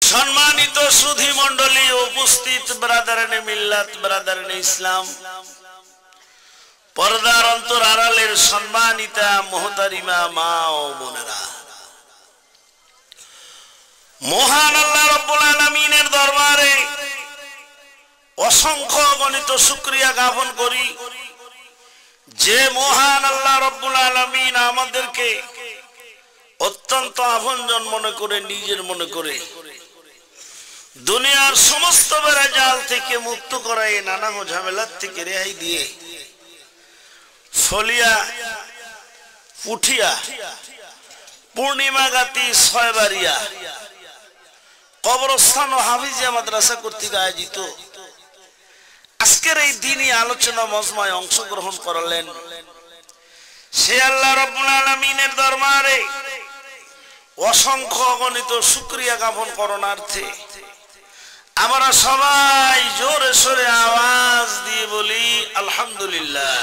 সম্মানিত সুধী মণ্ডলী, উপস্থিত ব্রাদারানে মিল্লাত, ব্রাদারানে ইসলাম, পর্দার অন্তর আড়ালের সম্মানিতা মুহতারিমা মা ও বোনেরা, মহান আল্লাহ রাব্বুল আলামিনের দরবারে অসংখ্য গণিত শুকরিয়া জ্ঞাপন করি যে মহান আল্লাহ রাব্বুল আলামিন আমাদেরকে অত্যন্ত আপনজন মনে করে, নিজের মনে করে দুনিয়ার সমস্ত বেড়াজাল থেকে মুক্ত করাই, নানা ঝামেলার থেকে রেহাই দিয়ে ফলিয়া পুঠিয়া পূর্ণিমাগাতি ছয়বাড়িয়া কবরস্থান ও হাফিজিয়া মাদ্রাসা কর্তৃক আয়োজিত আজকের এই দিনই আলোচনা মজমায় অংশগ্রহণ করলেন সে আল্লাহ রাব্বুল আলামিনের দরবারে অসংখ্য অগণিত শুকরিয়া জ্ঞাপন করণার্থে আমরা সবাই জোরে সোরে আওয়াজ দিয়ে বলি আলহামদুলিল্লাহ।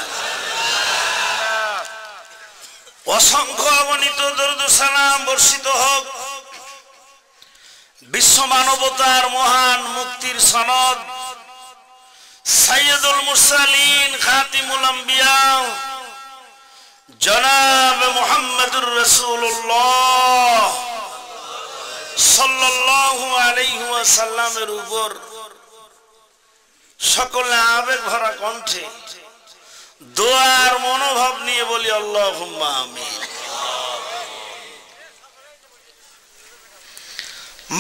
অসংখ্য অগণিত দরুদ সালাম বর্ষিত হোক বিশ্ব মানবতার মহান মুক্তির সনদ সাইয়্যিদুল মুরসালিন খাতিমুল আম্বিয়া জনাব মুহাম্মদুর রাসূলুল্লাহ সাল্লাল্লাহু আলাইহি ওয়াসাল্লামের উপর সকলে আবেগ ভরা কণ্ঠে দোয়ার মনোভাব নিয়ে বলি আল্লাহুম্মা আমিন।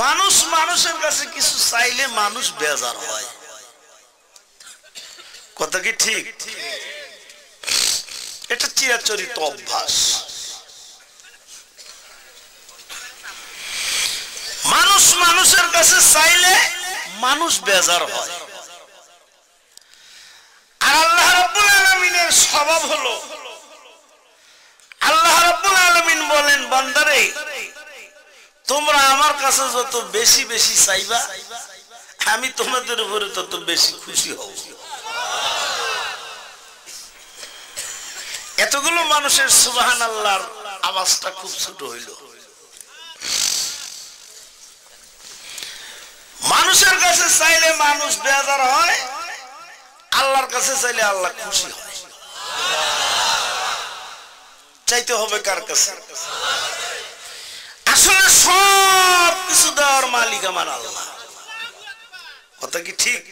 মানুষ মানুষের কাছে কিছু চাইলে মানুষ বেজার হয়, কথা কি ঠিক? এটা চিরাচরিত অভ্যাস। মানুষ মানুষের কাছে চাইলে মানুষ বেজার হয়, আর আল্লাহ রাব্বুল আলামিনের স্বভাব হলো, আল্লাহ রাব্বুল আলামিন বলেন, বান্দারে তোমরা আমার কাছে যত বেশি বেশি চাইবা আমি তোমাদের উপরে তত বেশি খুশি হব। এতগুলো মানুষের সুবহানাল্লাহর আওয়াজটা খুব ছোট হইল। মানুষের কাছে চাইলে মানুষ বেজার হয়, আল্লাহর কাছে চাইলে আল্লাহ খুশি হয়। চাইতে হবে কার কাছে? আসলে সব কিছু দেওয়ার মালিক আমার আল্লাহ, কথা কি ঠিক?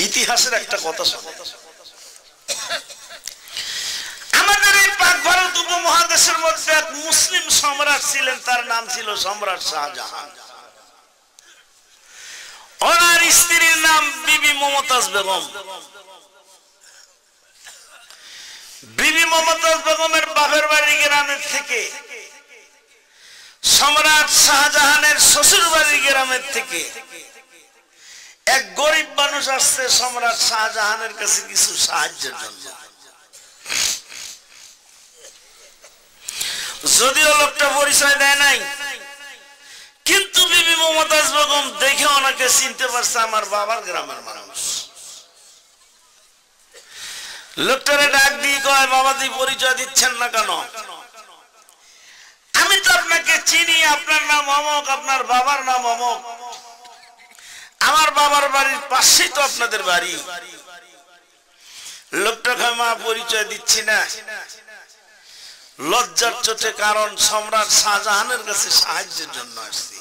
ইতিহাসের একটা কথা শোনো। আমাদের এই পাক ভারত উপমহাদেশের মধ্যে এক মুসলিম সম্রাট ছিলেন, তার নাম ছিল সম্রাট শাহজাহান। ওনার স্ত্রীর নাম বিবি মমতাজ বেগম। বিবি মমতাজ বেগমের বাপের বাড়ি গ্রামের থেকে সম্রাট শাহজাহানের শ্বশুর বাড়ি গ্রামের থেকে এক গরিব মানুষ আসছে সম্রাট শাহজাহানের কাছে কিছু সাহায্যের জন্য। যদিও লোকটা পরিচয় দেয় নাই, কিন্তু বিবি মমতাজ বেগম দেখে ওনাকে চিনতে পারছে, আমার বাবার গ্রামের মানুষ। লোকটারে ডাক দিয়ে কয়, বাবাজি পরিচয় দিচ্ছেন না কেন? আমি তো আপনাকে চিনি, আপনার নাম অমক, আপনার বাবার নাম অমক, আমার বাবার বাড়ির পাশেই তো আপনাদের বাড়ি। লোকটা কয়, মা পরিচয় দিচ্ছি না, লজ্জার চোটে, কারণ সম্রাট শাহজাহানের কাছে সাহায্যের জন্য আসছি।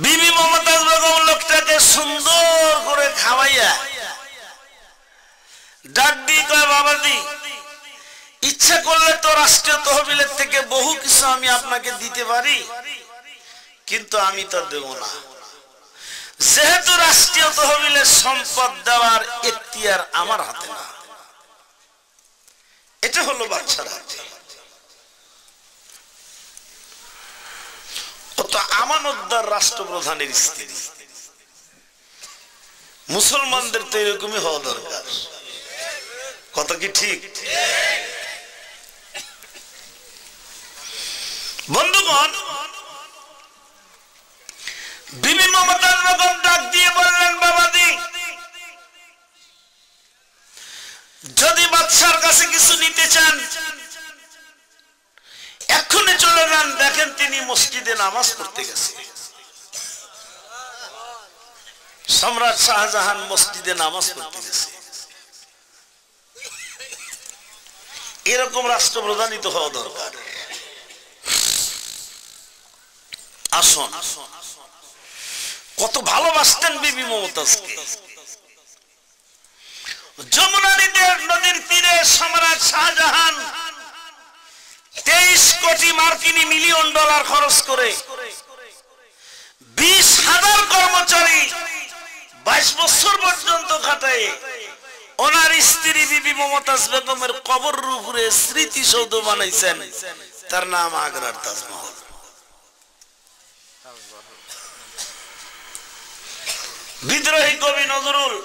বিবি মমতাজ বেগম লোকটাকে সুন্দর করে খাওয়াইয়া ডাক দিয়ে কয়, বাবাজি ইচ্ছা করলে তো রাষ্ট্রীয় তহবিলের থেকে বহু কিছু আমি আপনাকে দিতে পারি, কিন্তু আমি তো দেব না, যেহেতু রাষ্ট্রীয় তহবিলের সম্পদ দেওয়ার এখতিয়ার আমার হাতে না। এটা হলো বাচ্চার হাতে। কত আমানতদার রাষ্ট্রপ্রধানের স্ত্রী। মুসলমানদের তো এরকমই হওয়া দরকার, কথা কি ঠিক? বন্ধুগণ, বিবি মমতাজ বেগম ডাক দিয়ে বললেন, বাবাজি যদি বাদশার কাছে কিছু নিতে চান শাহজাহান দেখেন তিনি মসজিদে নামাজ পড়তে গেছে। সম্রাট শাহজাহান মসজিদে নামাজ পড়তে গেছে। এরকম রাষ্ট্রপ্রধানই তো হওয়া দরকার। আসুন, কত ভালোবাসতেন বিবি মমতাজকে। যমুনা নদীর তীরে সম্রাট শাহজাহান 23 কোটি মার্কিন মিলিয়ন ডলার খরচ করে 20,000 কর্মচারী 22 বছর পর্যন্ত খাটায় ওনার স্ত্রী বিবি মমতাজ বেগমের কবরের উপরে স্মৃতিসৌধ বানাইছেন, তার নাম আগ্রার তাজমহল। বিদ্রোহী কবি নজরুল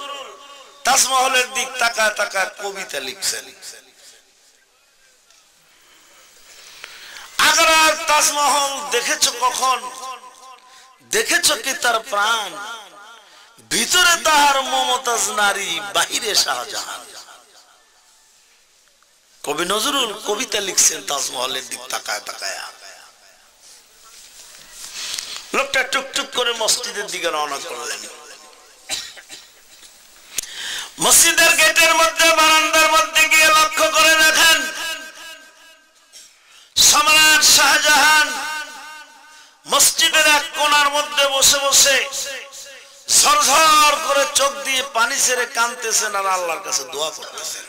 তাজমহলের দিক তাকায় তাকায় কবিতা লিখছেন। আগ্রার তাজমহল দেখেছো কখন? দেখেছো কি তার প্রাণ? ভিতরে তাহার মমতাজ নারী, বাহিরে শাহজাহান। কবি নজরুল কবিতা লিখছেন তাজমহলের দিক তাকায় তাকায়। লোকটা টুকটুক করে মসজিদের দিকে রওনা করলেন। মসজিদের গেটের মধ্যে বারান্দার মধ্যে গিয়ে লক্ষ্য করে দেখেন সম্রাট শাহজাহান মসজিদের এক কোণার মধ্যে বসে বসে ঝরঝর করে চোখ দিয়ে পানি ছেড়ে কাঁদতেছেন আর আল্লাহর কাছে দোয়া করতেছেন।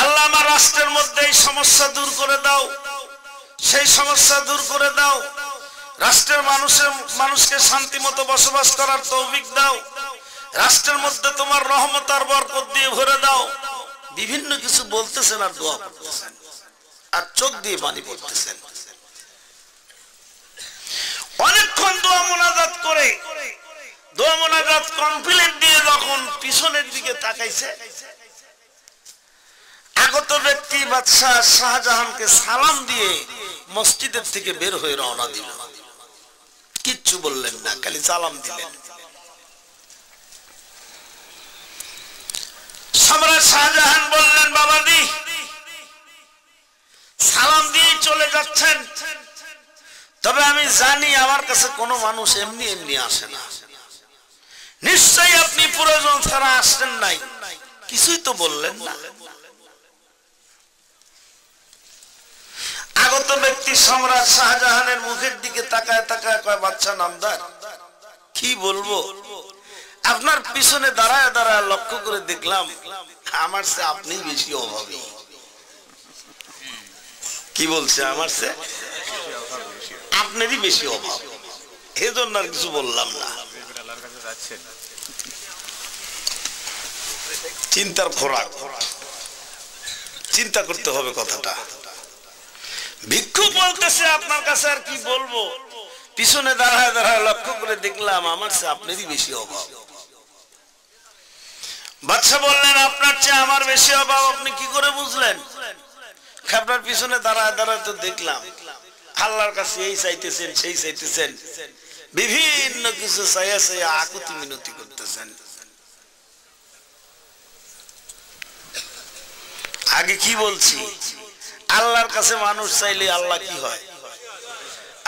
আল্লাহ, আমার রাষ্ট্রের মধ্যে এই সমস্যা দূর করে দাও, সেই সমস্যা দূর করে দাও। রাষ্ট্রের মানুষকে শান্তি মতো বসবাস করার তৌফিক দাও। রাষ্ট্রের মধ্যে তোমার রহমত আর বরকত দিয়ে ভরে দাও। বিভিন্ন কিছু বলতেছেন আর দোয়া করতেছেন আর চোখ দিয়ে পানি পড়তেছেন। অনেকক্ষণ দোয়া মোনাজাত করে দোয়া মোনাজাত কমপ্লিট দিয়ে যখন পিছনের দিকে তাকাইছে, আগত ব্যক্তি বাদশাহ শাহজাহানকে সালাম দিয়ে মসজিদের থেকে বের হয়ে রওনা দিল। কিচ্ছু বললেন না, খালি সালাম দিলেন। সম্রাট শাহজাহান বললেন, বাবাজি সালাম দিয়ে চলে যাচ্ছেন, তবে আমি জানি আমার কাছে কোনো মানুষ এমনি এমনি আসে না। নিশ্চয়ই আপনি প্রয়োজন ছাড়া আসছেন নাই, কিছুই তো বললেন না। আগত ব্যক্তি সম্রাট শাহজাহানের মুখের দিকে তাকায় তাকায় কয়, বাচ্চা নামদার, কি বলবো? আপনার পিছনে দাঁড়ায় দাঁড়ায় লক্ষ্য করে দেখলাম আমার চেয়ে আপনি বেশি অভাবী। কি বলছে? আমার চেয়ে আপনারই বেশি অভাব, এজন্য আর কিছু বললাম না। চিন্তার খোরাক, চিন্তা করতে হবে কথাটা। ভিক্ষু বলতেছে আপনার কাছে আর কি বলবো, পিছনে দাঁড়ায় দাঁড়ায় লক্ষ্য করে দেখলাম আমার চেয়ে আপনারই বেশি অভাব। বাদশা বললেন, আপনার চেয়ে আমার বেশি অভাব আপনি কি করে বুঝলেন? আপনার পিছনে দাঁড়ায় দাঁড়ায় তো দেখলাম আল্লাহর কাছে এই চাইতেছেন সেই চাইতেছেন, বিভিন্ন কিছু চাইয়া চাইয়া আকুতি মিনতি করতেছেন। আগে কি বলছি, আল্লাহর কাছে মানুষ চাইলে আল্লাহ কি হয়,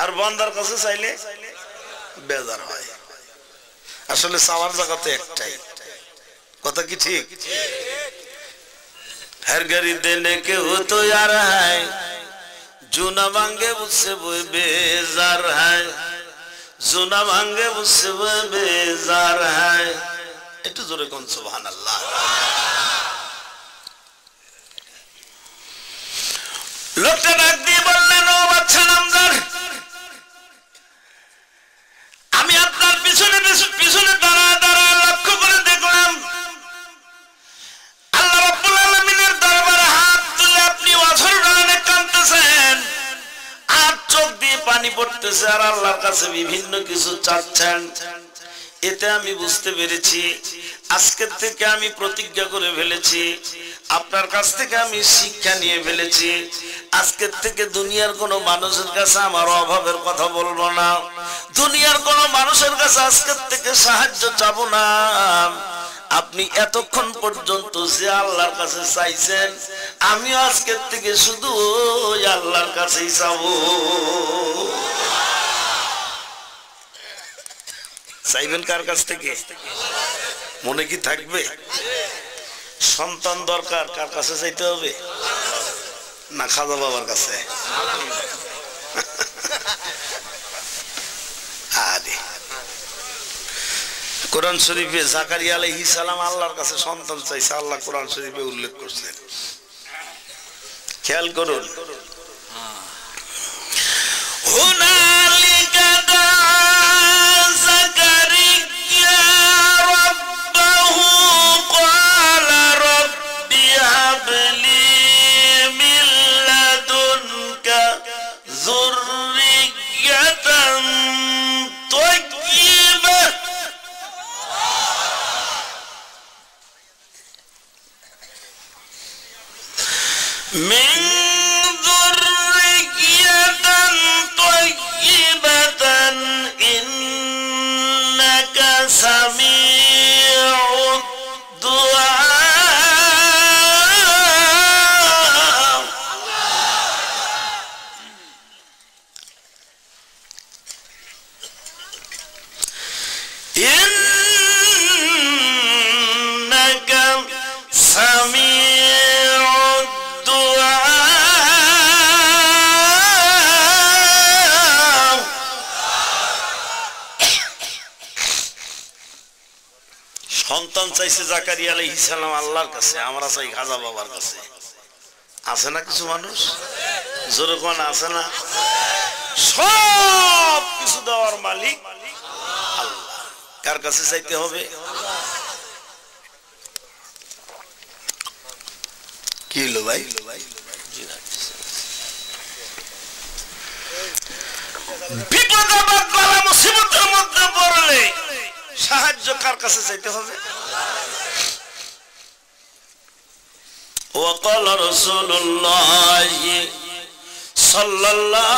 আর বান্দার কাছে চাইলে বেজার হয়। আসলে চাওয়ার জায়গা তো একটাই, কথা কি ঠিক? हर गरीब देने के हो तो यार है, जो न मांगे उससे वो बेजार है, जो न मांगे उससे वो बेजार है। একটু জোরে কোন সুবহানাল্লাহ। লোকটা ডাক দিয়ে বললেন, ও বাচ্চা নামদার, আমি আপনার পিছনে পিছনে দাঁড়ায় দাঁড়ায় লক্ষ্য করে দেখলাম আল্লাহ রাব্বুল আলামিনের দরবারে হাত তুলে আপনি অঝর নয়নে কাঁদতেছেন আর চোখ দিয়ে পানি পড়তেছে আর আল্লাহর কাছে বিভিন্ন কিছু চাচ্ছেন। এতে আমি বুঝতে পেরেছি আজকের থেকে আমি প্রতিজ্ঞা করে ফেলেছি, আপনার কাছ থেকে আমি শিক্ষা নিয়ে ফেলেছি, আজকের থেকে দুনিয়ার কোনো মানুষের কাছে আমার অভাবের কথা বলবো না, দুনিয়ার কোনো মানুষের কাছে আজকের থেকে সাহায্য চাবো না। আপনি এতক্ষণ পর্যন্ত যে আল্লাহর কাছে চাইছেন, আমি আজকের থেকে শুধু ওই আল্লাহর কাছেই চাবো। চাইবেন কার কাছ থেকে? মনে কি থাকবে? সন্তান দরকার, কার কাছে চাইতে হবে? না খাজা বাবার কাছে? আরে কোরআন শরীফে জাকারিয়া আলাইহিস সালাম আল্লাহর কাছে সন্তান চাইছে, আল্লাহ কোরআন শরীফে উল্লেখ করছেন, খেয়াল করুন। হুনালিকা দা জাকারিয়া রাব্বাহু ক্বালা রাব্বি হাবলি মিন লাদুনকা যুররিয়াতান তাইয়্যিবাহ মিন যুররিয়াতান তাইয়্যিবাতান ইন্নাকা সামিউদ দুআ। ইন্নাকা সামিউদ দুআ। সন্তান চাইছে জাকারিয়া আলাইহিস সালাম আল্লাহর কাছে, আমরা চাই খাজা বাবার কাছে। আছে না কিছু মানুষ? জোরে কোন আছে না? সব কিছু দেওয়ার মালিক আল্লাহ। কার কাছে চাইতে হবে? কি হলো ভাই? বিপদ আপদ বালা মুসিবতের মধ্যে পড়লে সাহায্য কার কাছে চাইতে হবে? ওয়াকাল রাসূলুল্লাহ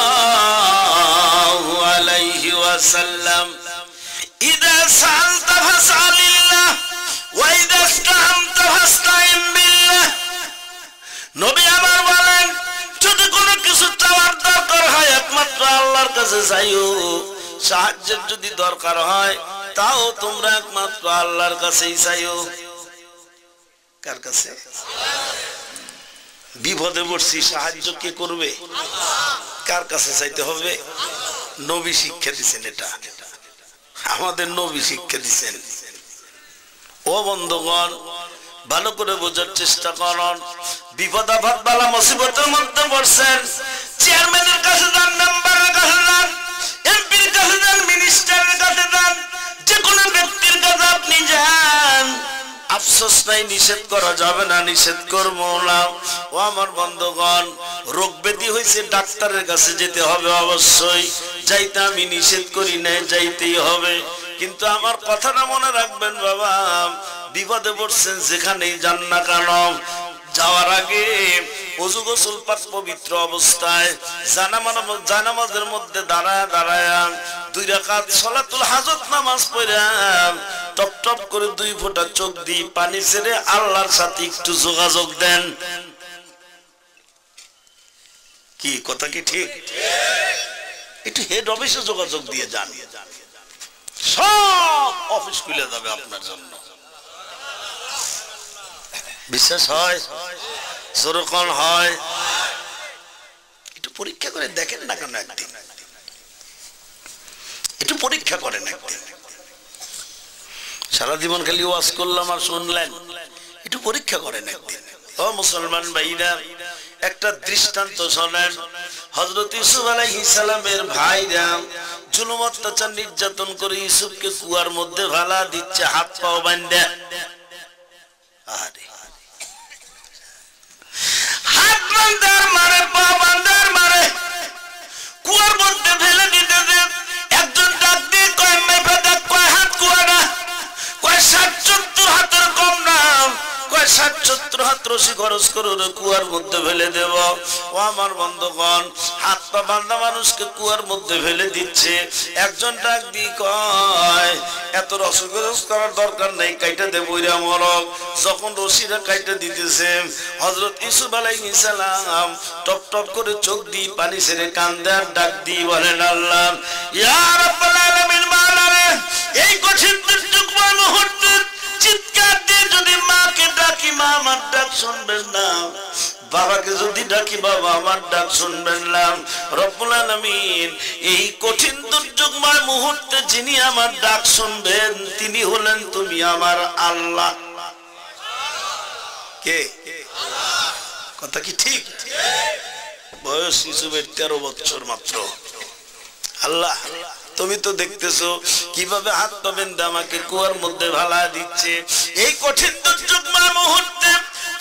সাল্লাল্লাহু আলাইহি ওয়াসাল্লাম ইযা সাআলতা ফাসআলিল্লাহ ওয়া ইযা ইসতাআনতা ফাসতাইন বিল্লাহ। নবী আমার বলেন, যদি কোনো কিছু চাওয়ার দরকার হয় একমাত্র আল্লাহর কাছে চাইও। সাহায্যের যদি দরকার হয় তাও তোমরা একমাত্র আল্লাহর কাছেই চাইও। কার কাছে? বিপদে পড়ছি, সাহায্য কে করবে? কার কাছে চাইতে হবে? নবী শিক্ষা দিচ্ছেন, এটা আমাদের নবী শিক্ষা দিচ্ছেন। ও বন্ধুগণ, ভালো করে বোঝার চেষ্টা করুন। বিপদ আপদ বালা মুসিবতের মধ্যে পড়ছেন, চেয়ারম্যানের কাছে যান, মেম্বারের কাছে যান, এমপির কাছে যান, মিনিস্টারের কাছে যান, যে কোনো ব্যক্তির কাছে আপনি যান, আফসোস নাই, নিষেধ করা যাবে না, নিষেধ করবো না। ও আমার বন্ধুগণ, রোগ ব্যাধি হয়েছে, ডাক্তারের কাছে যেতে হবে অবশ্যই, যাইতে আমি নিষেধ করি না, যাইতেই হবে। কিন্তু আমার কথাটা মনে রাখবেন বাবা, বিপদে পড়ছেন যেখানেই যান না কেন, যাওয়ার আগে ওযু গোসল পাক পবিত্র অবস্থায় জানামাজের মধ্যে দাঁড়ায় দাঁড়ায় 2 রাকাত সালাতুল হাজত নামাজ পড়ে টপ টপ করে 2 ফোঁটা চোখ দিয়ে পানি ছেড়ে আল্লাহর সাথে একটু যোগাযোগ দেন। কি কথা কি ঠিক? একটু হেড অফিসে যোগাযোগ দিয়ে যান, সব অফিস খুলে যাবে আপনার জন্য। বিশ্বাস হয়? জোরকন হয়? একটু পরীক্ষা করে দেখেন না কেন, একদিন একটু পরীক্ষা করেন একদিন। সারা জীবন খালি ওয়াজ করলাম আর শুনলেন, একটু পরীক্ষা করেন একদিন। ও মুসলমান ভাইরা, একটা দৃষ্টান্ত শোনেন। হযরত ইউসুফ আলাইহিস সালামের ভাইরা জুলুম অত্যাচার নির্যাতন করে ইউসুফকে কুয়ার মধ্যে ভালা দিচ্ছে, হাত পাও বাঁধে। আরে হাত বাঁধার মারে, পা বাঁধার মারে, কুয়ার মধ্যে ফেলে দিতে দে। একজন ডাক দিয়ে কয়, মেপে দেখ কয় হাত কুয়াটা? কয় 60-70 হাতের কম না। কয় 60-70 হাত রশি খরচ করে কুয়ার মধ্যে ফেলে দেব। ও আমার বন্ধুগণ, হাত পা বাঁধা মানুষকে কুয়ার মধ্যে ফেলে দিচ্ছে। একজন ডাক দিয়ে কয়, এত রশি খরচ করার দরকার নেই, কাইটা দেব ইরা মরক। যখন রশিটা কাইটা দিতেছে, হযরত ইউসুফ আলাইহিস সালাম টপ টপ করে চোখ দিয়ে পানি ছেড়ে কান্দে আর ডাক দিয়ে বলেন, আল্লাহ ইয়া রাব্বুল আলামিন, মাওলানা, এই কঠিন দুর্যোগময় মুহূর্তে চিৎকার দিয়ে যদি মাকে ডাকি, মা আমার ডাক শুনবেন না। বাবাকে যদি ডাকি, বাবা আমার ডাক শুনবেন না। রব্বুল আলামিন, এই কঠিন দুর্যোগময় মুহূর্তে যিনি আমার ডাক শুনবেন তিনি হলেন তুমি আমার আল্লাহ। কে? কথা কি ঠিক? বয়স ইউসুফের 13 বছর মাত্র। আল্লাহ, তুমি তো দেখতেছো কিভাবে হাত পা বেঁধে আমাকে কুয়ার মধ্যে ভালা দিচ্ছে। এই কঠিন দুর্যোগময় মুহূর্তে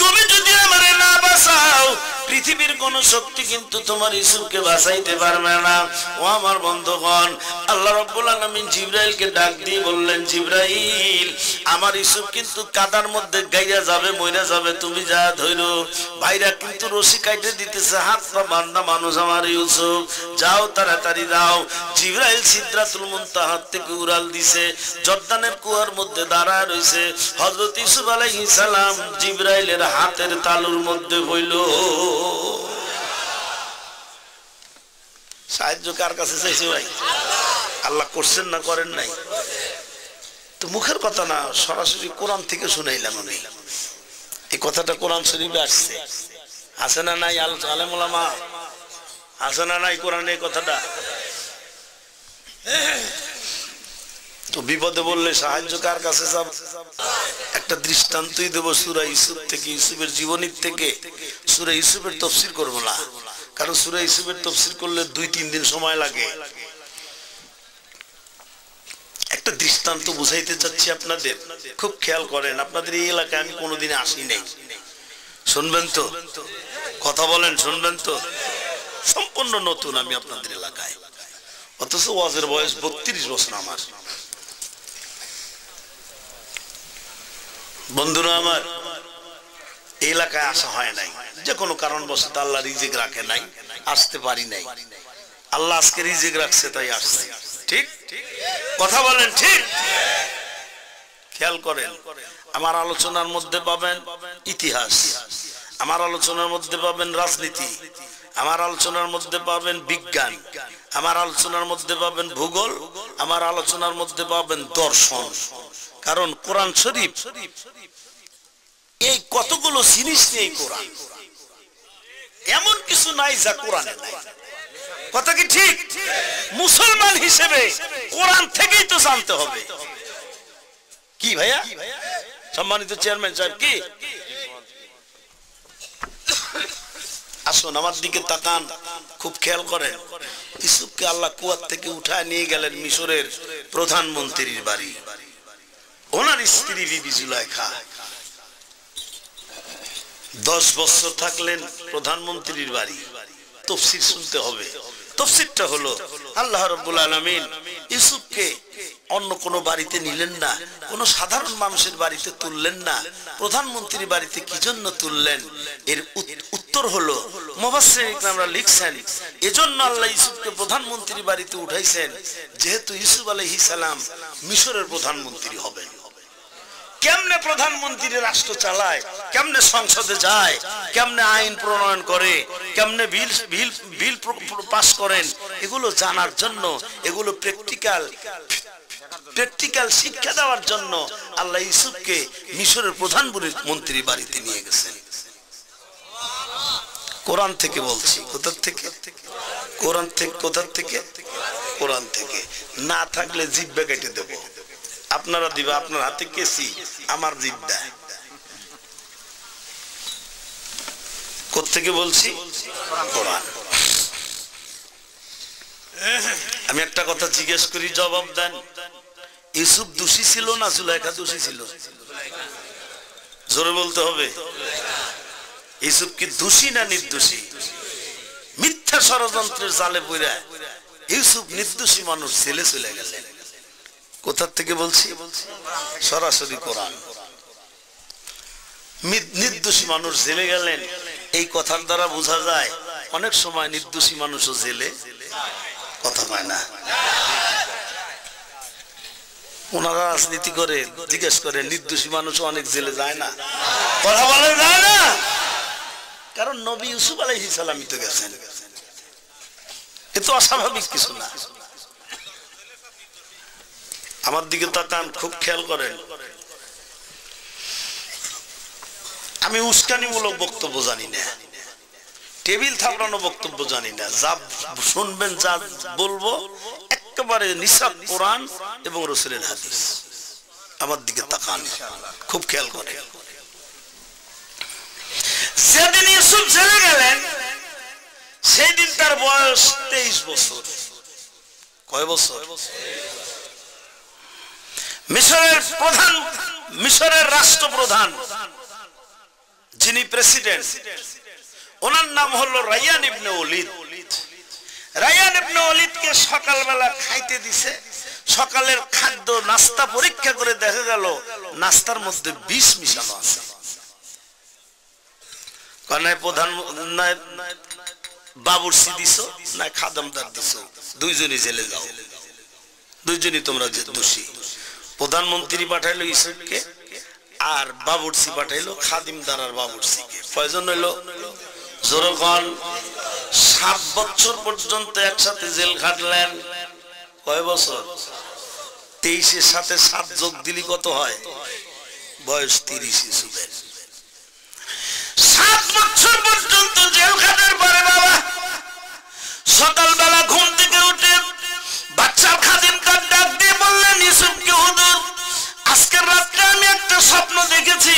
তুমি যদি আমারে না বাঁচাও, পৃথিবীর কোন শক্তি কিন্তু তোমার ইউসুফকে বাঁচাইতে পারবে না। ও আমার বন্ধুগণ, আল্লাহ রাব্বুল আলামিন জিবরাইলকে ডাক দিয়ে বললেন, জিবরাইল, আমার ইউসুফ কিন্তু কাদার মধ্যে গাইয়া যাবে, মইরা যাবে, তুমি যা ধইরো। ভাইরা কিন্তু রশি কাইটে দিতেছে, হাত পা বাঁধা মানুষ আমার ইউসুফ, যাও তাড়াতাড়ি যাও। জিবরাইল সিদরাতুল মুনতাহা থেকে উড়াল দিছে, জর্দানের কুয়ার মধ্যে দাঁড়ায় রইছে। হযরত ইউসুফ আলাইহিস সালাম জিবরাইলের হাতের তালুর মধ্যে হইল। সাহায্য কার কাছে চাইছে ভাই? আল্লাহ করছেন না করেন নাই? তো মুখের কথা না, সরাসরি কোরআন থেকে শুনাইলাম আমি। এই কথাটা কোরআন শরীফে আসছে, আছে না নাই? আলেম ওলামা আছে না নাই কোরআনে এই কথাটা? তো বিপদে বললে সাহায্য কার কাছে যাব? একটা দৃষ্টান্তই দেব সূরা ইউসুফ থেকে, ইউসুফের জীবনী থেকে। সূরা ইউসুফের তাফসীর করব না, কারণ সূরা ইউসুফের তাফসীর করলে 2-3 দিন সময় লাগে। একটা দৃষ্টান্ত বুঝাইতে চাচ্ছি আপনাদের, খুব খেয়াল করেন। আপনাদের এই এলাকায় আমি কোনোদিন আসি নাই, শুনবেন তো? কথা বলেন, শুনবেন তো? সম্পূর্ণ নতুন আমি আপনাদের এলাকায়, অথচ ওয়াজের বয়স 32 বছর আমার। বন্ধুরা আমার, এই এলাকায় আসা হয় নাই, যে কোনো কারণবশত আল্লাহ রিজিক রাখে নাই, আসতে পারি নাই। আল্লাহ আজকে রিজিক রাখছে তাই আসছে। ঠিক কথা বলেন, ঠিক? খেয়াল করেন, আমার আলোচনার মধ্যে পাবেন ইতিহাস, আমার আলোচনার মধ্যে পাবেন রাজনীতি, আমার আলোচনার মধ্যে পাবেন বিজ্ঞান, আমার আলোচনার মধ্যে পাবেন ভূগোল, আমার আলোচনার মধ্যে পাবেন দর্শন। কারণ কোরআন শরীফ এই কতগুলো জিনিস নিয়ে কোরআন, এমন কিছু নাই যা কোরআনে নাই। কথা কি ঠিক? মুসলমান হিসেবে কোরআন থেকেই তো জানতে হবে। কি ভাইয়া? সম্মানিত চেয়ারম্যান সাহেব, কি আসুন আমার দিকে তাকান, খুব খেয়াল করেন। ইউসুফকে আল্লাহ কুয়ার থেকে উঠায় নিয়ে গেলেন মিশরের প্রধানমন্ত্রীর বাড়ি। ওনার স্ত্রী বিবি জুলাইখা 10 বছর থাকলেন প্রধানমন্ত্রীর বাড়ি। তাফসীর শুনতে হবে। তাফসীরটা হলো, আল্লাহ রাব্বুল আলামিন ইউসুফকে অন্য কোনো বাড়িতে নিলেন না, কোনো সাধারণ মানুষের বাড়িতে তুললেন না, প্রধানমন্ত্রীর বাড়িতে কি জন্য তুললেন? এর উত্তর হলো, মুফাসসির ইকরামরা লিখছেন, এজন্য আল্লাহ ইউসুফকে প্রধানমন্ত্রীর বাড়িতে উঠাইছেন যেহেতু ইউসুফ আলাইহিস সালাম মিশরের প্রধানমন্ত্রী হবেন। কেমনে প্রধানমন্ত্রী রাষ্ট্র চালায়, কেমনে সংসদে যায়, কেমনে আইন প্রণয়ন করে, কেমনে বিল পাস করেন, এগুলো জানার জন্য, এগুলো প্র্যাকটিক্যাল শিক্ষা দেওয়ার জন্য আল্লাহ ইউসুফকে মিশরের প্রধানমন্ত্রী বাড়িতে নিয়ে গেছেন। কোরআন থেকে বলছি। কোথা থেকে? কোরআন থেকে। কোথা থেকে? কোরআন থেকে। না থাকলে জিহ্বা কেটে দেব, আপনারা দিবা, আপনার হাতে কেসি, আমার জিহ্বা। কোত্থেকে বলছি? কোরআন। আমি একটা কথা জিজ্ঞেস করি, জবাব দেন। ইউসুফ দোষী ছিল না জুলাইখা দোষী ছিল? জোরে বলতে হবে। ইউসুফ কি দোষী না নির্দোষী? মিথ্যা ষড়যন্ত্রের জালে পড়ে ইউসুফ নির্দোষী মানুষ, ছেলে চলে গেলেন। কোথা থেকে বলছি? সরাসরি কোরআন। নির্দোষী মানুষ জেলে গেলেন, এই কথার দ্বারা বোঝা যায় অনেক সময় নির্দোষী মানুষও জেলে কথা পায় না। ওনারা রাজনীতি করে জিজ্ঞেস করে নির্দোষী মানুষ অনেক জেলে যায় না, কথা বলা যায় না, কারণ নবী ইউসুফ আলাইহিস সালামই তো গেছেন। এ তো অস্বাভাবিক কিছু না। আমার দিকে তাকান, খুব খেয়াল করেন। আমি উস্কানিমূলক বক্তব্য জানি না, টেবিল থাপড়ানো বক্তব্য জানি না। যা শুনবেন, যা বলবো একেবারে নিছক কোরআন এবং রাসূলের হাদিস। আমার দিকে তাকান, খুব খেয়াল করেন। যেদিন ইউসুফ জেলে গেলেন সেই দিন তার বয়স 23 বছর। কয় বছর? মিশরের রাষ্ট্রপ্রধান যিনি প্রেসিডেন্ট, ওনার নাম হলো রায়্যান ইবনে ওলীদ। রায়্যান ইবনে ওলীদকে সকালবেলা খাইতে দিছে। সকালের খাদ্য নাস্তা পরীক্ষা করে দেখা গেল নাস্তার মধ্যে বিষ মিশানো আছে। কারণ প্রধান বাবুর্চি দিছো না খাদমদার দিছো, দুইজনই জেলে যাও, দুইজনই তোমরা যে দোষী। প্রধানমন্ত্রী পাঠাইলো ইউসুফকে, আর বাবুর্চি পাঠাইলো খাদিমদার আর বাবুর্চিকে। কয়জন হইলো? জোরকন 7 বছর পর্যন্ত একসাথে জেল খাটলেন। কয় বছর? 23-এর সাথে 7 যোগ দিলি কত হয়? বয়স 30 ইউসুফের। 7 বছর পর্যন্ত জেল খাটার পরে বাবা সকালবেলা ঘুম থেকে উঠে বাচ্চার খাদিমদার ডাক দিয়ে বললেন ইউসুফকে, হুজুর আজকের রাতে আমি একটা স্বপ্ন দেখেছি,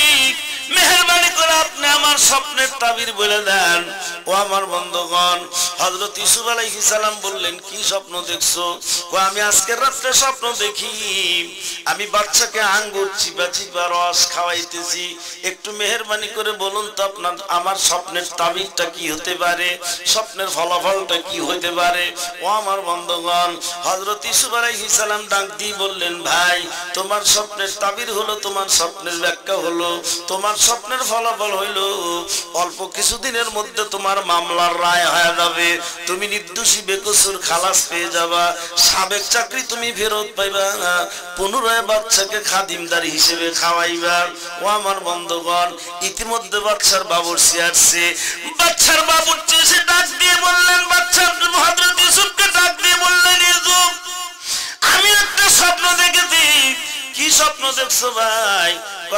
মেহেরবানি করে আপনি আমার স্বপ্নের তাবির বলে দেন। ও আমার বন্ধুগণ, হযরত ইউসুফ আলাইহিস সালাম বললেন, কি স্বপ্ন দেখছো? আমি আজকের রাতে স্বপ্ন দেখি আমি বাচ্চাকে আঙ্গুর চিপা চিপা রস খাওয়াইতেছি, একটু মেহেরবানি করে বলুন তো আপনার আমার স্বপ্নের তাবিরটা কি হতে পারে, স্বপ্নের ফলাফলটা কি হতে পারে? ও আমার বন্ধুগণ, হযরত ইউসুফ আলাইহিস সালাম ডাক দিয়ে বললেন, ভাই তোমার স্বপ্নের তাবির হলো, তোমার স্বপ্নের ব্যাখ্যা হলো, তোমার স্বপ্নের ফলাফল হইল অল্প কিছুদিনের মধ্যে তোমার মামলার রায় হয়ে যাবে, তুমি নির্দোষী বেকসুর খালাস পেয়ে যাবা, সাবেক চাকরি তুমি ফেরত পাইবা, পুনরায় বাচ্চাকে খাদিমদারি হিসেবে খাওয়াইবা। ও আমার বন্ধুগণ, ইতিমধ্যে বাচ্চার বাবুর্চি আসছে। বাচ্চার বাবুর্চি এসে ডাক দিয়ে বললেন, বাচ্চার হযরত ইউসুফকে ডাক দিয়ে বললেন, ইউসুফ আমি একটা স্বপ্ন দেখেছি। কি স্বপ্ন দেখছো ভাই?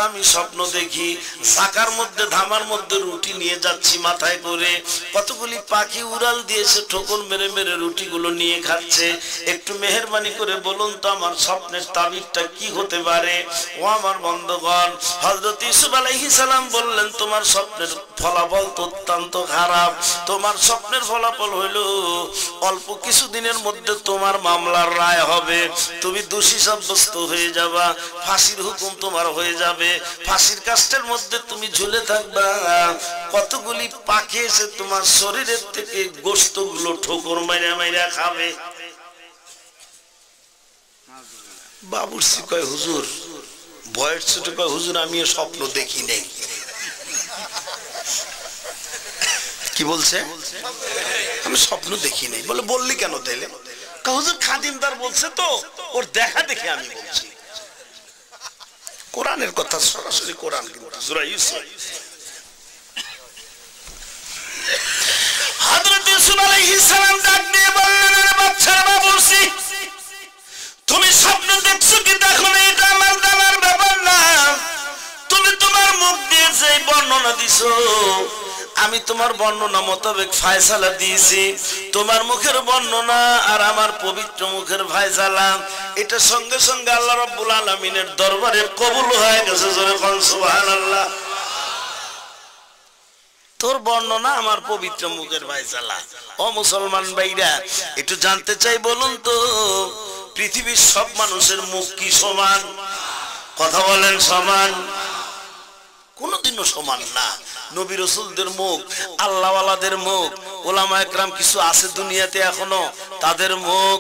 আমি স্বপ্ন দেখি চাকার মধ্যে ধামার মধ্যে রুটি নিয়ে যাচ্ছি মাথায় করে, কতগুলি পাখি উড়াল দিয়েছে, ঠোকর মেরে মেরে রুটিগুলো নিয়ে খাচ্ছে, একটু মেহেরবানি করে বলুন তো আমার স্বপ্নের তাবিরটা কি হতে পারে? ও আমার বন্ধুগণ, হযরত ইউসুফ আলাইহিস সালাম বললেন, তোমার স্বপ্নের ফলাফল তো অত্যন্ত খারাপ, তোমার স্বপ্নের ফলাফল হইল অল্প কিছুদিনের মধ্যে তোমার মামলার রায় হবে, তুমি দোষী সাব্যস্ত হয়ে যাবা, ফাঁসির হুকুম তোমার হয়ে যাবে, ফাঁসির কাষ্ঠের মধ্যে তুমি ঝুলে থাকবা, কতগুলি পাখি এসে তোমার শরীরের থেকে গোশতগুলো ঠোকর মাইরা মাইরা খাবে। বাবুর্চি কয়, হুজুর বয়স ছোট, কয় হুজুর আমি স্বপ্ন দেখি নাই। কি বলছে? আমি স্বপ্ন দেখি নাই। বলে বললি কেন তাইলে? হুজুর খাদিমদার বলছে তো, ওর দেখা দেখে আমি বলছি। কোরআনের কথা, সরাসরি কোরআন। কিন্তু সূরা ইউসুফ, হযরত ইউসুফ আলাইহিস সালাম ডাক দিয়ে বললেন, আরে বাচ্চার বাবুর্চি তুমি স্বপ্ন দেখছো কি দেখো না, এটা আমার জানার ব্যাপার না, তুমি তোমার মুখ দিয়ে যে বর্ণনা দিছো আমি তোমার বর্ণনা মোতাবেক ফয়সালা দিয়েছি, তোমার মুখের বর্ণনা আর আমার পবিত্র মুখের ফয়সালা এটা সঙ্গে সঙ্গে আল্লাহ রাব্বুল আলামিনের দরবারে কবুল হয়ে গেছে। জোরে কোন সুবহানাল্লাহ। তোর বর্ণনা আমার পবিত্র মুখের ফয়সালা। ও মুসলমান ভাইরা, একটু জানতে চাই, বলুন তো পৃথিবীর সব মানুষের মুখ কি সমান? কথা বলেন, সমান? কোনদিনও সমান না। নবী রাসূলদের মুখ, আল্লাহওয়ালাদের মুখ, ওলামা একরাম কিছু আছে দুনিয়াতে এখনো, তাদের মুখ,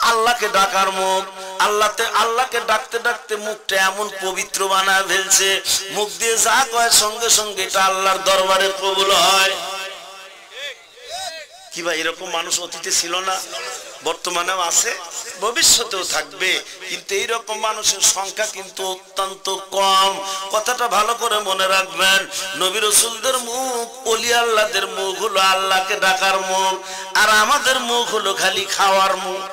আল্লাহকে ডাকার মুখ, আল্লাহকে ডাকতে ডাকতে মুখটা এমন পবিত্র বানায় ফেলছে, মুখ দিয়ে যা কয় সঙ্গে সঙ্গে এটা আল্লাহর দরবারে কবুল হয়। কি ভাই, এরকম মানুষ অতীতে ছিল না? বর্তমানেও আছে, ভবিষ্যতেও থাকবে, কিন্তু এইরকম মানুষের সংখ্যা কিন্তু অত্যন্ত কম। কথাটা ভালো করে মনে রাখবেন। নবী রাসূলদের মুখ, ওলি আল্লাহদের মুখ হলো আল্লাহকে ডাকার মুখ, আর আমাদের মুখ হলো খালি খাওয়ার মুখ।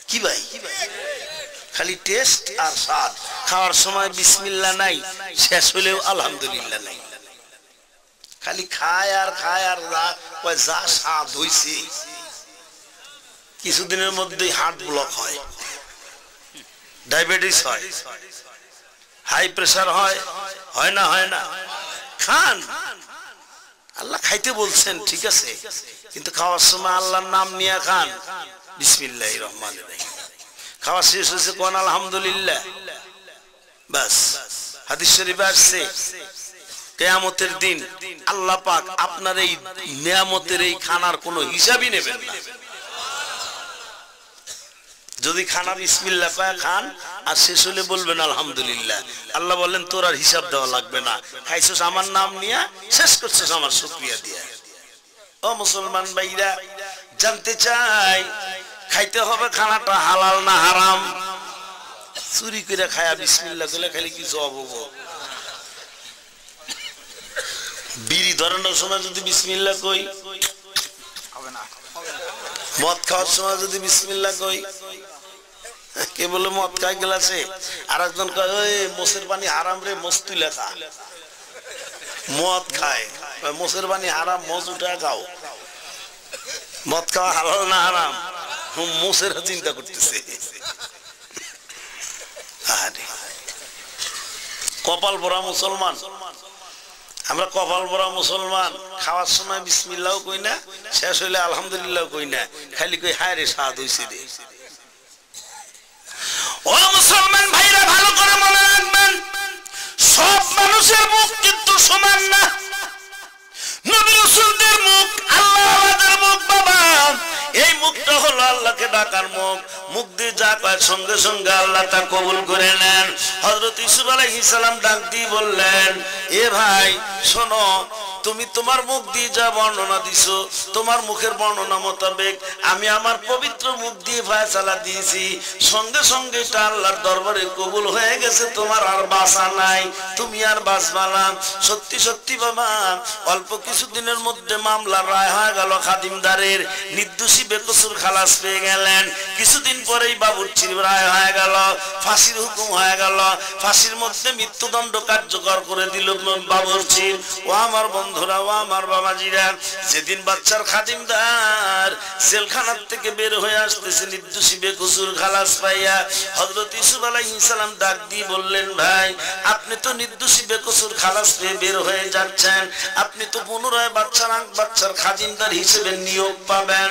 কি ভাই, খালি টেস্ট আর স্বাদ। খাওয়ার সময় বিসমিল্লাহ নাই, শেষ হলেও আলহামদুলিল্লাহ নাই। খালি খায় আর খায় আর যা স্বাদ হইছে, কিছুদিনের মধ্যেই হার্ট ব্লক হয়, ডায়াবেটিস হয়, হাই প্রেসার হয়, হয় না? হয় না? খান, আল্লাহ খাইতে বলছেন ঠিক আছে, কিন্তু খাওয়ার সময় আল্লাহর নাম নিয়ে খান, বিসমিল্লাহির রহমানির রহিম। খাওয়া শেষ হয়েছে কোন আলহামদুলিল্লাহ, বাস। হাদিস শরীফে আসছে কিয়ামতের দিন আল্লাহ পাক আপনার এই নিয়ামতের এই খানার কোনো হিসাবই নেবেন না। যদি খানা বিসমিল্লাহ পায় খান, আর শেষ হলে বলবেন আলহামদুলিল্লাহ, আল্লাহ বলেন তোর আর হিসাব দেওয়া লাগবে না, খাইছস আমার নাম নিয়ে, শেষ করছস আমার শুকরিয়া দিয়া। ও মুসলমান ভাইরা, জানতে চাই খাইতে হবে খানাটা হালাল না হারাম? চুরি করে খায়া বিসমিল্লাহ কইলে খালি কিছু অবব। বিড়ি ধরানোর সময় যদি বিসমিল্লাহ কই হবে না, মদ খাওয়ার সময় যদি বিসমিল্লাহ কই, কে বলে মদ খাই গ্লাসে, আর একজন কয় ওই মোষের পানি হারাম রে, মোষ তুলে খা। মদ খায়, মোষের পানি হারাম, মোষ উঠে খাও। মদ খাওয়া হালাল না হারাম? মোষের চিন্তা করতেছে। কপাল ভরা মুসলমান আমরা, কপাল ভরা মুসলমান। খাওয়ার সময় বিসমিল্লাহ কই না, শেষ হইলে আলহামদুলিল্লাহ কই না, খালি কই হায় রে স্বাদ হইছে রে। ও মুসলমান ভাইরা, ভালো করে মনে রাখবেন, সব মানুষের মুখ কিন্তু সমান না। নবী রাসূলদের মুখ, আল্লাহর মুখ বাবা, এই মুখটা হলো আল্লাহকে ডাকার মুখ। মুখ দিয়ে যা কয় সঙ্গে সঙ্গে আল্লাহ তা কবুল করে নেন। হযরত ইউসুফ আলাইহিস সালাম ডাক দিয়ে বললেন, এ ভাই শোনো, তুমি তোমার মুখ দিয়ে যা বর্ণনা দিছো, তোমার মুখের বর্ণনা মোতাবেক আমি আমার পবিত্র মুখ দিয়ে ফয়সালা দিয়েছি, সঙ্গে সঙ্গে এটা আল্লাহর দরবারে কবুল হয়ে গেছে, তোমার আর বাঁচা নাই, তুমি আর বাঁচবা না। সত্যি সত্যি বাবা, অল্প কিছুদিনের মধ্যে মামলার রায় হয়ে গেল খাদিমদারের, নির্দোষী বেকসুর খালাস পেয়ে গেলেন। কিছুদিন পরেই বাবুর্চির রায় হয়ে গেল, ফাঁসির হুকুম হয়ে গেল, ফাঁসির মধ্যে মৃত্যুদণ্ড কার্যকর করে দিল বাবুর্চির। ও আমার বন্ধুরা, ও আমার বাবাজিরা, যেদিন বাচ্চার খাদিমদার জেলখানার থেকে বের হয়ে আসতেছে নির্দোষী বেকসুর খালাস পাইয়া, হযরত ইউসুফ আলাইহিস সালাম ডাক দিয়ে বললেন, ভাই আপনি তো নির্দোষী বেকসুর খালাস পেয়ে বের হয়ে যাচ্ছেন, আপনি তো পুনরায় বাচ্চার খাদিমদার হিসেবে নিয়োগ পাবেন।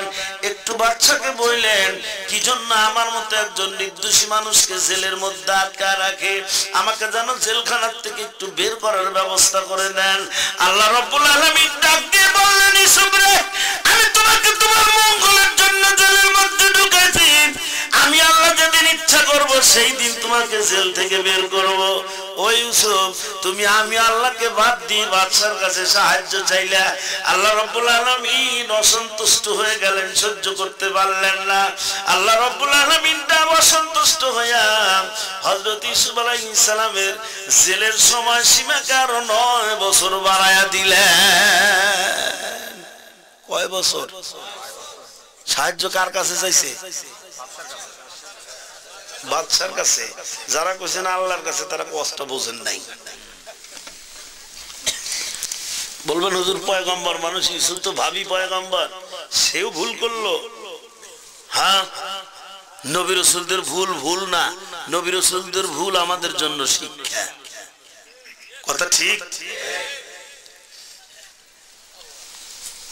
একটু বাচ্চাকে বললেন, কি জন্য আমার মতো একজন নির্দোষী মানুষকে জেলের মধ্যে আটকা রাখে, আমাকে যেন জেলখানার থেকে একটু বের করার ব্যবস্থা করে দেন। আল্লাহ রাব্বুল আলামিন ডাক দিয়ে বললেন, ইউসুফ রে, আমি তোমাকে তোমার মঙ্গলের জন্য জেলের মধ্যে ঢুকাইছি, আমি আল্লাহ যেদিন ইচ্ছা করব সেই দিন তোমাকে জেল থেকে বের করব। ও ইউসুফ, তুমি আমি আল্লাহকে বাদ দিয়ে বাদশার কাছে সাহায্য চাইলা, আল্লাহ রাব্বুল আলামিন অসন্তুষ্ট হয়ে গেলেন, সহ্য করতে পারলেন না। আল্লাহ রাব্বুল আলামিন অসন্তুষ্ট হইয়া হযরত ইউসুফ আলাইহিস সালামের জেলের সময় সীমাকে আরো 9 বছর বাড়ায়া দিলেন। কয় বছর? সাহায্য কার কাছে চাইছে? বাদশার কাছে। যারা কইছেন আল্লাহর কাছে, তারা কষ্ট বোঝেন নাই। বলবেন হুজুর পয়গম্বর মানুষ, ইউসুফ তো ভাবি পয়গম্বর, সেও ভুল করলো। হ্যাঁ, নবী রাসূলদের ভুল না, নবী রাসূলদের ভুল আমাদের জন্য শিক্ষা। কথা ঠিক?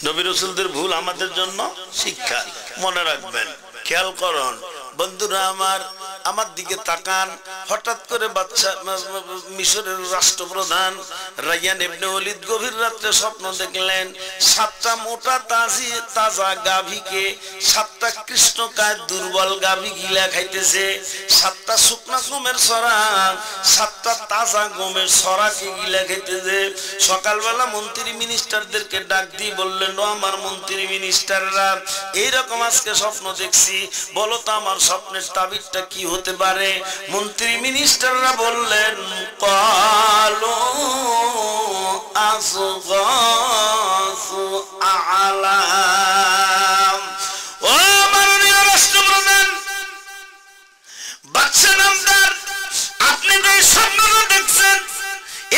নবী রাসূলদের ভুল আমাদের জন্য শিক্ষা, মনে রাখবেন, খেয়াল করুন বন্ধুরা আমার, আমার দিকে তাকান। হঠাৎ করে বাচ্চা মিশরের রাষ্ট্রপ্রধান রায়ান ইবনে ওলীদ গভীর রাতে স্বপ্ন দেখলেন 7টা মোটা তাজা গাভীকে 7টা কৃষ্ণকায় দুর্বল গাভী গিলা খাইতেছে, 7টা শুকনা গমের ছড়া 7টা তাজা গমের ছড়াকে গিলা খাইতেছে। সকালবেলা মন্ত্রী মিনিস্টারদেরকে ডাক দিয়ে বললেন, ও আমার মন্ত্রী মিনিস্টাররা, এইরকম আজকে স্বপ্ন দেখছি, বলো তো আমার স্বপ্নের তাবিরটা কি হতে পারে? মন্ত্রী মিনিস্টাররা বললেন, কালু আসগাসু আলাম। ও মাননীয় রাষ্ট্রপ্রধান বাদশা নামদার, আপনি যে স্বপ্নটা দেখছেন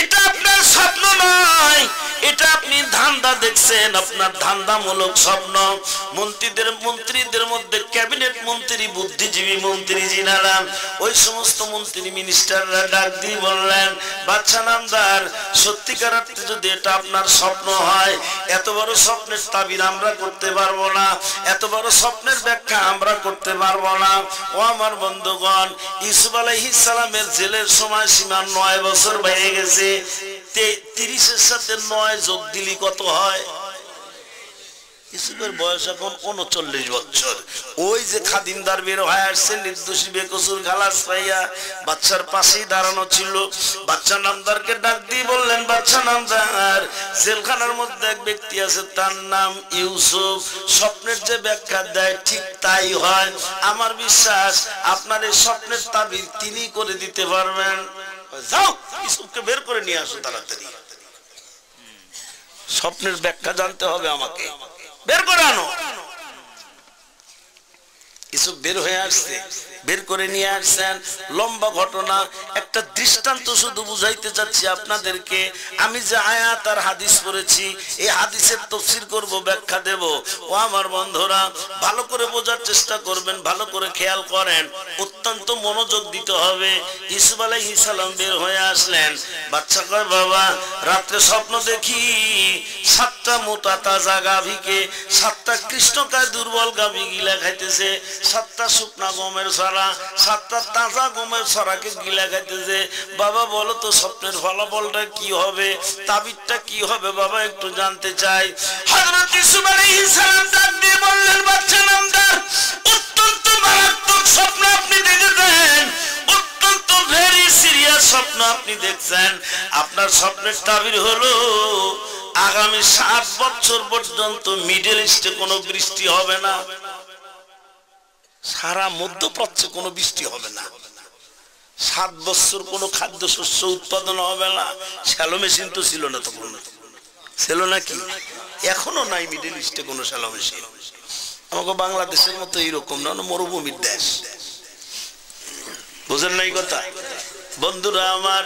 এটা আপনার স্বপ্ন নয়, এটা আপনি ধান্দা দেখছেন, আপনার ধান্দামূলক স্বপ্ন। মন্ত্রীদের মধ্যে ক্যাবিনেট মন্ত্রী, বুদ্ধিজীবী মন্ত্রী জিনারা, ওই সমস্ত মন্ত্রী মিনিস্টাররা ডাক দিয়ে বললেন, বাদশা নামদার, সত্যিকার অর্থে যদি এটা আপনার স্বপ্ন হয়, এত বড় স্বপ্নের তাবির আমরা করতে পারবো না, এত বড় স্বপ্নের ব্যাখ্যা আমরা করতে পারবো না। ও আমার বন্ধুগণ, ইউসুফ আলাইহিস সালামের জেলের সময়সীমা 9 বছর বেড়ে গেছে। 30-এর সাথে 9 যোগ দিলি কত হয়? ইউসুফের বয়স এখন 39 বছর। ওই যে খাদিমদার বের হয়ে আসছে নির্দোষী বেকসুর খালাস পাইয়া, বাচ্চার পাশেই দাঁড়ানো ছিল। বাচ্চা নামদারকে ডাক দিয়ে বললেন, বাচ্চা নামদার, জেলখানার মধ্যে এক ব্যক্তি আছে, তার নাম ইউসুফ, স্বপ্নের যে ব্যাখ্যা দেয় ঠিক তাই হয়। আমার বিশ্বাস আপনার এই স্বপ্নের তাবির তিনি করে দিতে পারবেন। যাও ইউসুফকে বের করে নিয়ে আসো তাড়াতাড়ি, স্বপ্নের ব্যাখ্যা জানতে হবে আমাকে, বের করে আনো। ইউসুফ বের হয়ে আসছে, বের করে নিয়ে আসছেন। লম্বা ঘটনা, একটা দৃষ্টান্ত শুধু বুঝাইতে চাচ্ছি আপনাদেরকে। আমি যে আয়াত আর হাদিস পড়েছি, এই হাদিসের তাফসীর করব, ব্যাখ্যা দেব। ও আমার বন্ধুরা, ভালো করে বোঝার চেষ্টা করবেন, ভালো করে খেয়াল করেন, অত্যন্ত মনোযোগ দিতে হবে। ইউসুফ আলাইহিস সালাম বের হয়ে আসলেন। বাচ্চা কয়, বাবা রাত্রে স্বপ্ন দেখি 7টা মোটা তাজা গাভীকে 7টা কৃষ্ণকায় দুর্বল গাভী গিলা খাইতেছে, 7টা শুকনা গমের ছড়া 7টা তাজা গমের ছড়াকে গিলা খাইতেছে। বাবা বলো তো স্বপ্নের ফলাফলটা কি হবে, তাবিরটা কি হবে বাবা, একটু জানতে চাই। হযরত ইউসুফ আলাইহিস সালাম ডাক দিয়ে বললেন, বাচ্চা নামদার, অত্যন্ত মারাত্মক স্বপ্ন আপনি দেখেছেন, অত্যন্ত ভেরি সিরিয়াস স্বপ্ন আপনি দেখছেন। আপনার স্বপ্নের তাবির হলো আগামী 7 বছর পর্যন্ত মিডল ইস্টে কোনো বৃষ্টি হবে না, সারা মধ্যপ্রাচ্যে কোনো বৃষ্টি হবে না, 7 বছর কোনো খাদ্য শস্য উৎপাদন হবে না। শ্যালো মেশিন তো ছিল না তখন, ছিল নাকি? এখনো নাই মিডল ইস্টে কোনো শ্যালো মেশিন। আমাকে বাংলাদেশের মতো এইরকম না, মরুভূমির দেশ, বুঝেন নাই কথা? বন্ধুরা আমার,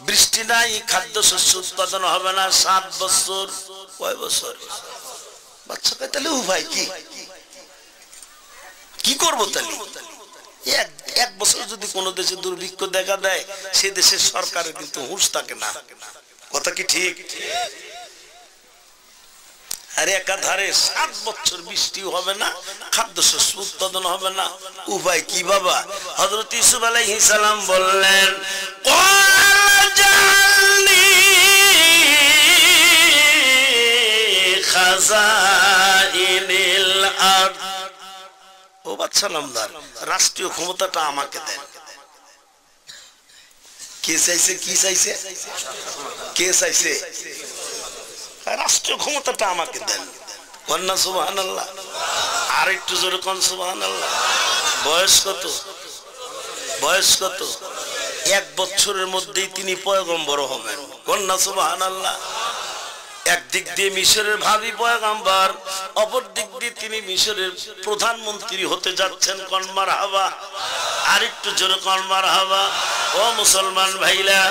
বৃষ্টি নাই, খাদ্য শস্য উৎপাদন হবে না 7 বছর। কয় বছর? বাচ্চাকে তাহলে উপায় কি, কি করবো তাহলে? 1 বছর যদি কোনো দেশে দুর্ভিক্ষ দেখা দেয়, সে দেশের সরকারের কিন্তু হুঁশ থাকে না, কথা কি ঠিক? আর একাধারে 7 বছর বৃষ্টি হবে না, খাদ্য শস্য উৎপাদন হবে না, উপায় কি বাবা? হযরত ইউসুফ আলাইহিস সালাম বললেন, খাযাইনিল আরদ, ও বাদশা নামদার, রাষ্ট্রীয় ক্ষমতাটা আমাকে দেন। কে চাইছে? কি চাইছে? কে চাইছে? রাষ্ট্রীয় ক্ষমতাটা আমাকে দেন। কন্যা সুবহানাল্লাহ, আর একটু জোরে কোন সুবহানাল্লাহ। বয়স কত? বয়স কত? 1 বছরের মধ্যেই তিনি পয়গম্বর হবেন। কন্যা সুবহানাল্লাহ। একদিক দিয়ে মিশরের ভাবি পয়গম্বর, অপর দিক দিয়ে তিনি মিশরের প্রধানমন্ত্রী হতে যাচ্ছেন। কোন মারহাবা, আর একটু জোরে কোন মারহাবা। ও মুসলমান ভাইরা,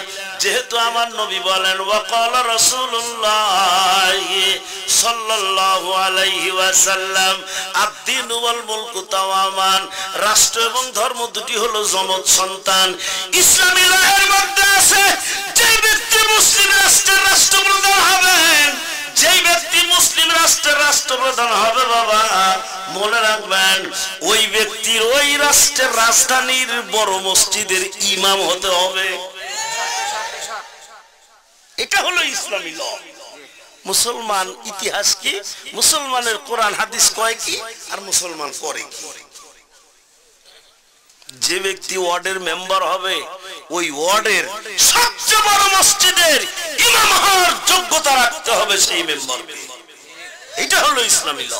যেহেতু আমার নবী বলেন, ওয়াকালা রাসূলুল্লাহ সাল্লাল্লাহু আলাইহি ওয়াসাল্লাম, আদ-দীনু ওয়াল মুলকু তাওয়ামান, রাষ্ট্র এবং ধর্ম দুটি হলো যমজ সন্তান। ইসলামী রায়ের মধ্যে আছে, যে ব্যক্তি মুসলিম রাষ্ট্রের রাষ্ট্রপ্রধান হবেন, যেই ব্যক্তি মুসলিম রাষ্ট্রের রাষ্ট্রপ্রধান হবে বাবা, মনে রাখবেন ওই ব্যক্তির ওই রাষ্ট্রের রাজধানীর বড় মসজিদের ইমাম হতে হবে। এটা হলো ইসলামী ল। মুসলমান ইতিহাস কি, মুসলমানের কোরআন হাদিস কয় কি, আর মুসলমান করে কি। যে ব্যক্তি ওয়ার্ডের মেম্বার হবে ওই ওয়ার্ডের সবচেয়ে বড় মসজিদের ইমাম হওয়ার যোগ্যতা রাখতে হবে সেই মেম্বারকে। এটা হলো ইসলামী ল।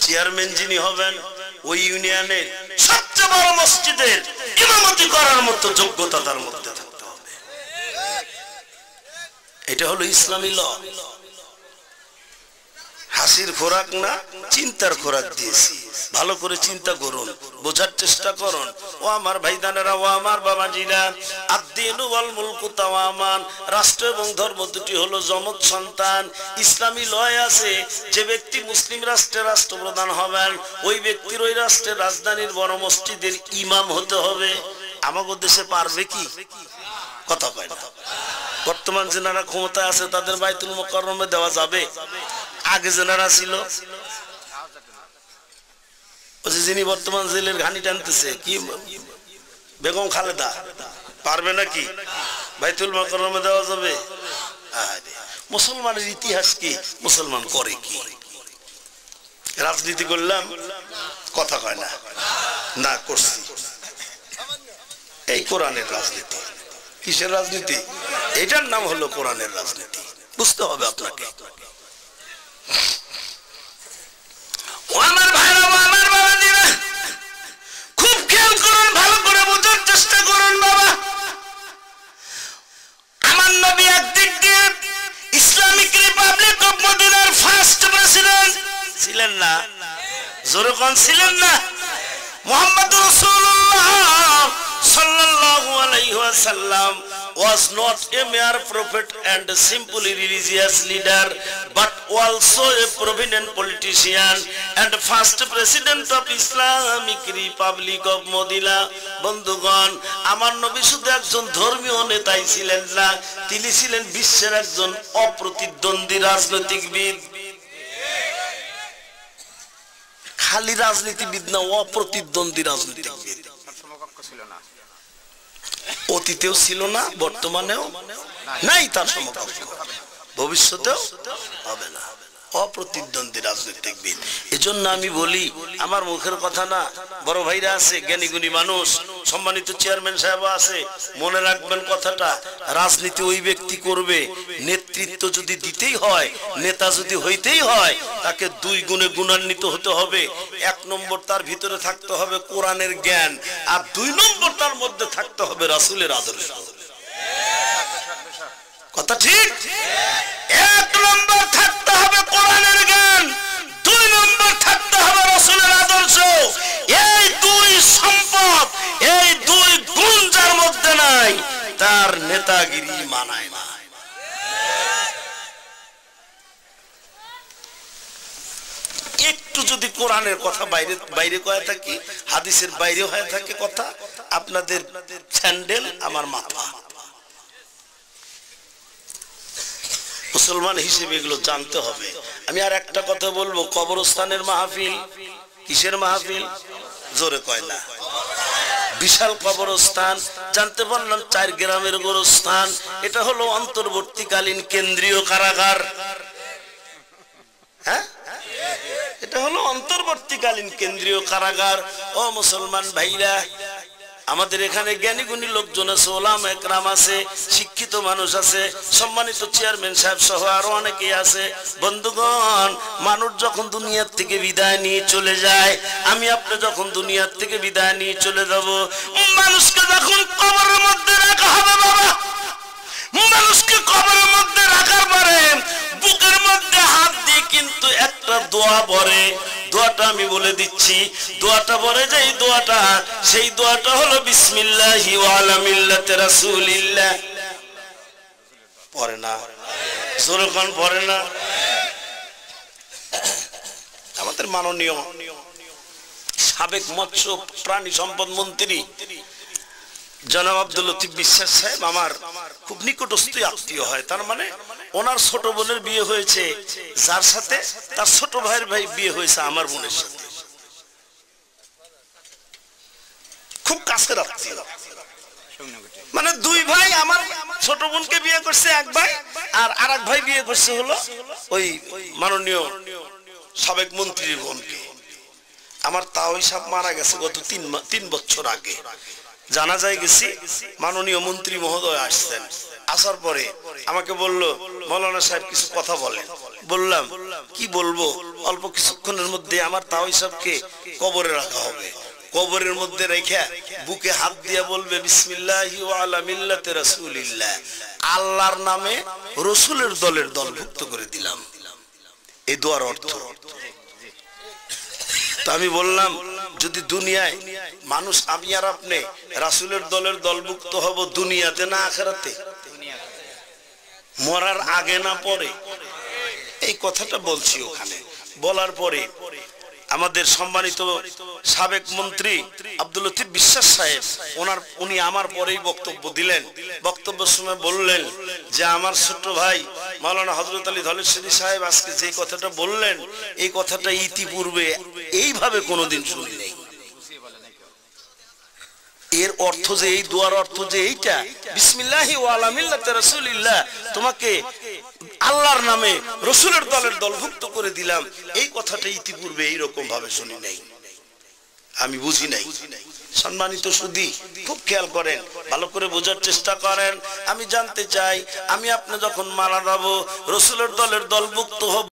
চেয়ারম্যান যিনি হবেন ওই ইউনিয়নের সবচেয়ে বড় মসজিদের ইমামতি করার মতো যোগ্যতা তার মধ্যে থাকতে হবে। এটা হলো ইসলামী ল। হাসির খোরাক না, চিন্তার খোরাক দিয়েছি। ভালো করে চিন্তা করুন, বোঝার চেষ্টা করুন। ও আমার ভাইদানেরা, ও আমার বাবাজিরা, আদ-দীনু ওয়াল মুলকু তাওয়ামান, রাষ্ট্র এবং ধর্ম দুটি হলো যমজ সন্তান। ইসলামী লয় আছে যে ব্যক্তি মুসলিম রাষ্ট্রের রাষ্ট্রপ্রধান হবেন ওই ব্যক্তির ওই রাষ্ট্রের রাজধানীর বড় মসজিদের ইমাম হতে হবে। আমাদের দেশে পারবে কি? কথা কয় না। বর্তমান যারা ক্ষমতা আছে তাদের বাইতুল মুকাররমে দেওয়া যাবে? আগে যারা ছিল, যিনি বর্তমান জেলের ঘানি টানতেছে কি বেগম খালেদা, পারবে নাকি বাইতুল মুকাররমে দেওয়া যাবে? মুসলমানের ইতিহাস কি, মুসলমান করে কি? রাজনীতি করলাম, কথা কয় না, না করছি। এই কোরআনের রাজনীতি। কিসের রাজনীতি? এটার নাম হলো কোরআনের রাজনীতি। বুঝতে হবে আপনাকে। আমার ভাইরা, আমার বাবাজিরা, খুব খেয়াল করুন, ভালো করে বোঝার চেষ্টা করুন বাবা। আমার নবী একদিক দিয়ে ইসলামিক রিপাবলিক অফ মদিনার ফার্স্ট প্রেসিডেন্ট ছিলেন না? জোরে কোন ছিলেন না? মুহাম্মদ রাসূলুল্লাহ sallallahu alaihi wasallam was not a mere prophet and a simply religious leader but also a prominent politician and first president of Islamic Republic of Medina. বন্ধুগণ, আমার নবী শুধু একজন ধর্মীয় নেতাই ছিলেন না, তিনি ছিলেন বিশ্বের একজন অপ্রতিদ্বন্দ্বী রাজনীতিবিদ। খালি রাজনীতিবিদ না, অপ্রতিদ্বন্দ্বী রাজনীতিবিদ। অতীতেও ছিল না, বর্তমানেও নাই তার সমকক্ষ, ভবিষ্যতেও হবে না। অপ্রতিদ্বন্দ্বী রাজনীতিবিদ। এজন্য আমি বলি, আমার মুখের কথা না, বড় ভাইরা আছে, জ্ঞানী গুণী মানুষ, সম্মানিত চেয়ারম্যান সাহেব আছে, মনে রাখবেন কথাটা। রাজনীতি ওই ব্যক্তি করবে, নেতৃত্ব যদি দিতেই হয়, নেতা যদি হইতেই হয়, তাকে দুই গুণে গুণান্বিত হতে হবে। এক নম্বর, তার ভিতরে থাকতে হবে কোরআনের জ্ঞান, আর দুই নম্বর, তার মধ্যে থাকতে হবে রাসূলের আদর্শ। কথা ঠিক? এক নম্বর থাকতে হবে কোরআনের জ্ঞান, দুই নম্বর থাকতে হবে রাসূলের আদর্শ। এই দুই সম্পদ, এই দুই গুণ যার মধ্যে নাই, তার নেতাগিরি মানায় না। একটু যদি কোরআনের কথা বাইরে বাইরে কয়ে থাকি, হাদিসের বাইরে হয়ে থাকে কথা, আপনাদের স্যান্ডেল আমার মাথা। মুসলমান হিসেবে এগুলো জানতে হবে। আমি আর একটা কথা বলবো, কবরস্থানের মাহফিল, কিসের মাহফিল? জোরে কয় না। বিশাল কবরস্থান, জানতে পারলাম 4 গ্রামের গোরস্থান। এটা হলো অন্তর্বর্তীকালীন কেন্দ্রীয় কারাগার। হ্যাঁ, এটা হলো অন্তর্বর্তীকালীন কেন্দ্রীয় কারাগার। ও মুসলমান ভাইরা, আমাদের এখানে জ্ঞানী গুণী লোকজন আছে, ওলামা একরাম আছে, শিক্ষিত মানুষ আছে, সম্মানিত চেয়ারম্যান সাহেব সহ আরো অনেকেই আছে। বন্ধুগণ, মানুষ যখন দুনিয়ার থেকে বিদায় নিয়ে চলে যায়, আমি আপনি যখন দুনিয়ার থেকে বিদায় নিয়ে চলে যাব, মানুষকে যখন কবরের মধ্যে রাখা হবে বাবা, মানুষকে কবরের মধ্যে রাখার পরে বুকের মধ্যে হাত দিয়ে কিন্তু একটা দোয়া পড়ে। দোয়াটা আমি বলে দিচ্ছি, দোয়াটা পড়ে যে এই দোয়াটা, সেই দোয়াটা হলো বিসমিল্লাহি ওয়া আলা মিল্লাতি রাসূলিল্লাহ। পড়ে না? সুরকান পড়ে না? আমাদের মাননীয় সাবেক মৎস্য প্রাণী সম্পদ মন্ত্রী জনাব আব্দুল লতিফ বিশ্বাস সাহেব আমার খুব নিকটস্থ আত্মীয় হয়, তার মানে ওনার ছোট বোনের বিয়ে হয়েছে যার সাথে, তার ছোট ভাইয়ের ভাই বিয়ে হয়েছে আমার বোনের সাথে, খুব কাছের আত্মীয়। মানে দুই ভাই আমার ছোট বোনকে বিয়ে করছে এক ভাই, আর আরেক ভাই বিয়ে করছে হলো ওই মাননীয় সাবেক মন্ত্রীর বোনকে। আমার তাওই সাহেব মারা গেছে গত 3 বছর আগে, জানাজায় গেছি, মাননীয় মন্ত্রী মহোদয় আসছেন, আসার পরে আমাকে বলল মৌলানা সাহেব কিছু কথা বলেন। বললাম কি বলবো, অল্প কিছুক্ষণের মধ্যে আমার তাওই সাহেবকে কবরে রাখা হবে, কবরের মধ্যে রেখে বুকে হাত দিয়ে বলবে বিসমিল্লাহি ওয়া আলা মিল্লাতি রাসূলিল্লাহ, আল্লাহর নামে রাসূলের দলের দলভুক্ত করে দিলাম, এই দোয়ার অর্থ। তো আমি বললাম যদি দুনিয়ায় মানুষ আমি আর আপনি রাসূলের দলের দলভুক্ত হব দুনিয়াতে না আখিরাতে, মরার আগে না পরে, এই কথাটা বলছি ওখানে। বলার পরে আমাদের সম্মানিত সাবেক মন্ত্রী আব্দুল লতিফ বিশ্বাস সাহেব উনি আমার পরেই বক্তব্য দিলেন। বক্তব্যের সময় বললেন যে আমার ছোট ভাই মাওলানা হযরত আলী ধলেশ্বরী সাহেব আজকে যে কথাটা বললেন, এই কথাটা ইতিপূর্বে এইভাবে কোনোদিন শুনি নাই। এর অর্থ যে এই দোয়ার অর্থ যে এইটা বিসমিল্লাহি ওয়া আলা মিল্লাতি রাসূলিল্লাহ, তোমাকে আল্লাহর নামে রাসূলের দলের দলভুক্ত করে দিলাম, এই কথাটা ইতিপূর্বে এইরকম ভাবে শুনি নাই, আমি বুঝি নাই। সম্মানিত সুধী খুব খেয়াল করেন, ভালো করে বোঝার চেষ্টা করেন। আমি জানতে চাই আমি আপনি যখন মারা যাব রাসূলের দলের দলভুক্ত হব